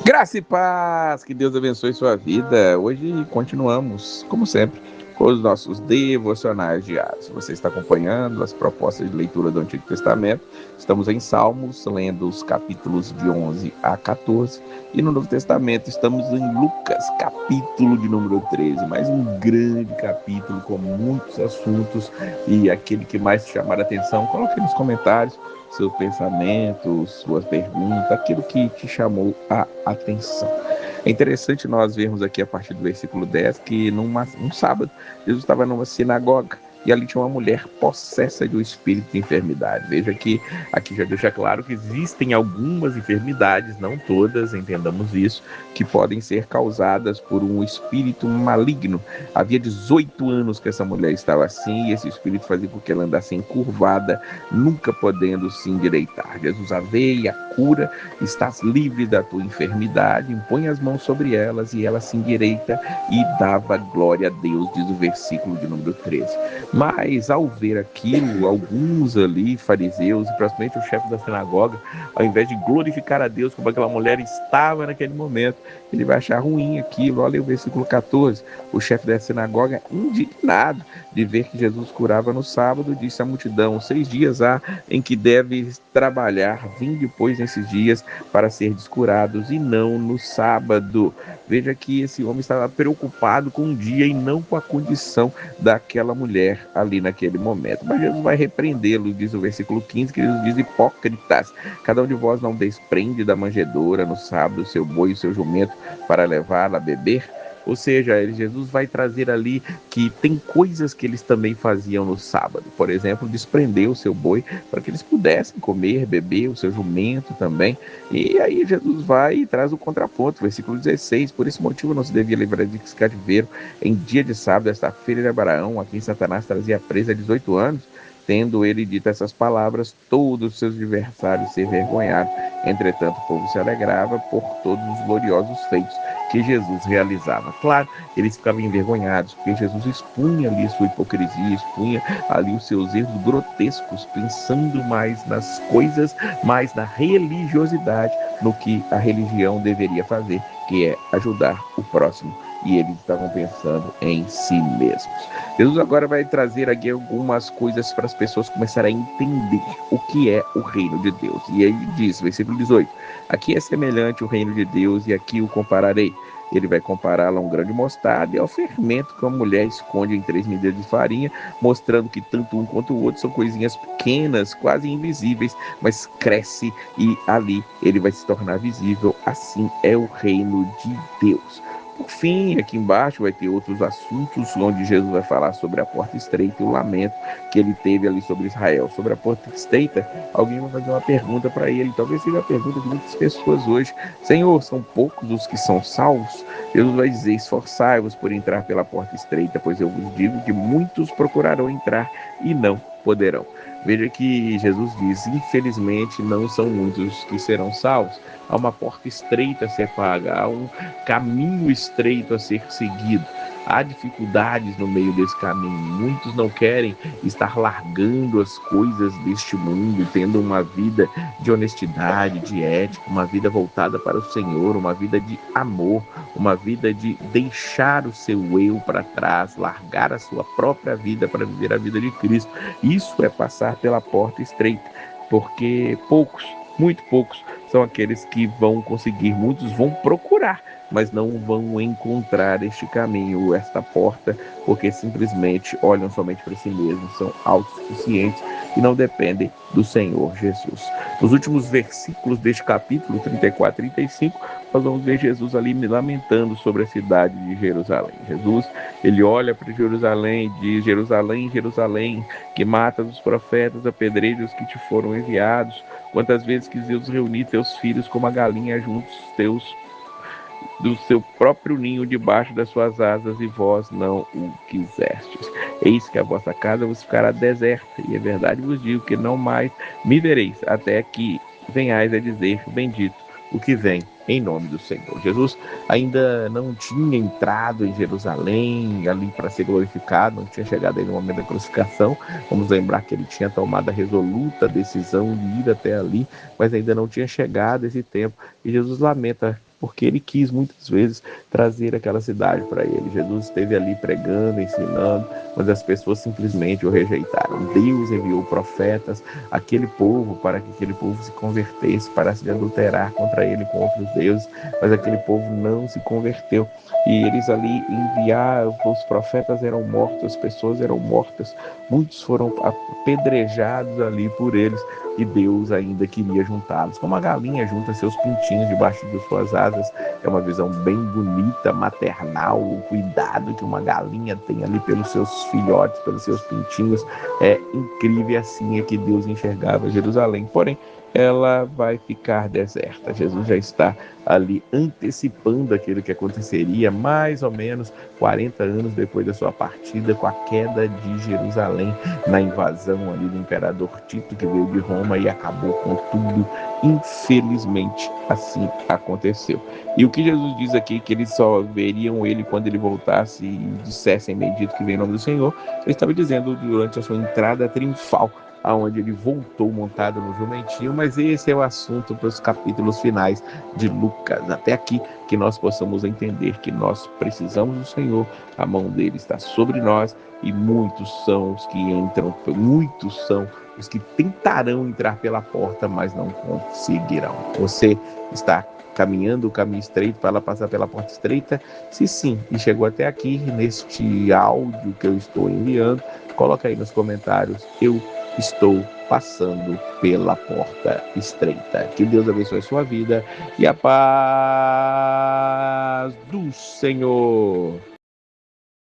Graça e paz, que Deus abençoe sua vida. Hoje continuamos, como sempre, com os nossos devocionais diários. Você está acompanhando as propostas de leitura do Antigo Testamento. Estamos em Salmos, lendo os capítulos de 11 a 14. E no Novo Testamento estamos em Lucas, capítulo de número 13. Mais um grande capítulo com muitos assuntos. E aquele que mais te chamar a atenção, coloque nos comentários seu pensamento, suas perguntas, aquilo que te chamou a atenção. É interessante nós vermos aqui a partir do versículo 10 que um sábado Jesus estava numa sinagoga e ali tinha uma mulher possessa de um espírito de enfermidade. Veja que aqui já deixa claro que existem algumas enfermidades, não todas, entendamos isso, que podem ser causadas por um espírito maligno. Havia 18 anos que essa mulher estava assim e esse espírito fazia com que ela andasse encurvada, nunca podendo se endireitar. Jesus a vê e a cura, estás livre da tua enfermidade, impõe as mãos sobre elas e ela se endireita e dava glória a Deus, diz o versículo de número 13. Mas ao ver aquilo, alguns ali, fariseus, e principalmente o chefe da sinagoga, ao invés de glorificar a Deus como aquela mulher estava naquele momento, ele vai achar ruim aquilo. Olha o versículo 14, o chefe da sinagoga, indignado de ver que Jesus curava no sábado, disse à multidão: 6 dias há em que deves trabalhar, vinde pois nesses dias para ser curados e não no sábado. Veja que esse homem estava preocupado com o dia e não com a condição daquela mulher ali naquele momento. Mas Jesus vai repreendê-lo, diz o versículo 15, que Jesus diz: hipócritas, cada um de vós não desprende da manjedoura no sábado o seu boi e o seu jumento para levá-la a beber? Ou seja, Jesus vai trazer ali que tem coisas que eles também faziam no sábado. Por exemplo, desprender o seu boi para que eles pudessem comer, beber, o seu jumento também. E aí Jesus vai e traz o contraponto, versículo 16. Por esse motivo não se devia livrar de cativeiro em dia de sábado, esta feira de Abraão, a quem Satanás trazia presa há 18 anos. Tendo ele dito essas palavras, todos os seus adversários se envergonharam. Entretanto, o povo se alegrava por todos os gloriosos feitos que Jesus realizava. Claro, eles ficavam envergonhados, porque Jesus expunha ali sua hipocrisia, expunha ali os seus erros grotescos, pensando mais nas coisas, mais na religiosidade, no que a religião deveria fazer, que é ajudar o próximo. E eles estavam pensando em si mesmos. Jesus agora vai trazer aqui algumas coisas para as pessoas começarem a entender o que é o reino de Deus. E ele diz, versículo 18, aqui é semelhante o reino de Deus e aqui o compararei. Ele vai compará-lo a um grão de mostarda e ao fermento que uma mulher esconde em 3 medidas de farinha, mostrando que tanto um quanto o outro são coisinhas pequenas, quase invisíveis, mas cresce e ali ele vai se tornar visível. Assim é o reino de Deus. Por fim, aqui embaixo vai ter outros assuntos, onde Jesus vai falar sobre a porta estreita e o lamento que ele teve ali sobre Israel. Sobre a porta estreita, alguém vai fazer uma pergunta para ele, talvez seja a pergunta de muitas pessoas hoje: Senhor, são poucos os que são salvos? Jesus vai dizer: esforçai-vos por entrar pela porta estreita, pois eu vos digo que muitos procurarão entrar e não poderão. Veja que Jesus diz: infelizmente não são muitos que serão salvos. Há uma porta estreita a ser paga, há um caminho estreito a ser seguido. Há dificuldades no meio desse caminho. Muitos não querem estar largando as coisas deste mundo, tendo uma vida de honestidade, de ética, uma vida voltada para o Senhor, uma vida de amor, uma vida de deixar o seu eu para trás, largar a sua própria vida para viver a vida de Cristo. Isso é passar pela porta estreita, porque poucos, muito poucos, são aqueles que vão conseguir. Muitos vão procurar, mas não vão encontrar este caminho, esta porta, porque simplesmente olham somente para si mesmos, são autossuficientes e não dependem do Senhor Jesus. Nos últimos versículos deste capítulo 34 e 35, nós vamos ver Jesus ali lamentando sobre a cidade de Jerusalém. Jesus, ele olha para Jerusalém e diz: Jerusalém, Jerusalém, que matas os profetas, apedrejas os que te foram enviados. Quantas vezes quis Deus reunir teus filhos como a galinha juntos do seu próprio ninho debaixo das suas asas, e vós não o quisestes. Eis que a vossa casa vos ficará deserta, e é verdade vos digo que não mais me vereis, até que venhais a dizer: bendito o que vem em nome do Senhor. Jesus ainda não tinha entrado em Jerusalém ali para ser glorificado, não tinha chegado aí no momento da crucificação. Vamos lembrar que ele tinha tomado a resoluta decisão de ir até ali, mas ainda não tinha chegado esse tempo. E Jesus lamenta porque ele quis muitas vezes trazer aquela cidade para ele. Jesus esteve ali pregando, ensinando, mas as pessoas simplesmente o rejeitaram. Deus enviou profetas àquele povo para que aquele povo se convertesse, para se adulterar contra ele com outros deuses, mas aquele povo não se converteu. E eles ali enviaram, os profetas eram mortos, as pessoas eram mortas, muitos foram apedrejados ali por eles, e Deus ainda queria juntá-los. Como a galinha junta seus pintinhos debaixo de suas asas, é uma visão bem bonita, maternal, o cuidado que uma galinha tem ali pelos seus filhotes, pelos seus pintinhos, é incrível. Assim é que Deus enxergava Jerusalém. Porém, ela vai ficar deserta. Jesus já está ali antecipando aquilo que aconteceria mais ou menos 40 anos depois da sua partida, com a queda de Jerusalém na invasão ali do imperador Tito, que veio de Roma e acabou com tudo. Infelizmente, assim aconteceu. E o que Jesus diz aqui, que eles só veriam ele quando ele voltasse e dissessem bendito que vem em nome do Senhor, ele estava dizendo durante a sua entrada triunfal, aonde ele voltou montado no jumentinho. Mas esse é o assunto para os capítulos finais de Lucas. Até aqui, que nós possamos entender que nós precisamos do Senhor, a mão dele está sobre nós, e muitos são os que entram, muitos são os que tentarão entrar pela porta, mas não conseguirão. Você está caminhando o caminho estreito para passar pela porta estreita? Se sim, e chegou até aqui neste áudio que eu estou enviando, coloca aí nos comentários: eu estou passando pela porta estreita. Que Deus abençoe a sua vida e a paz do Senhor.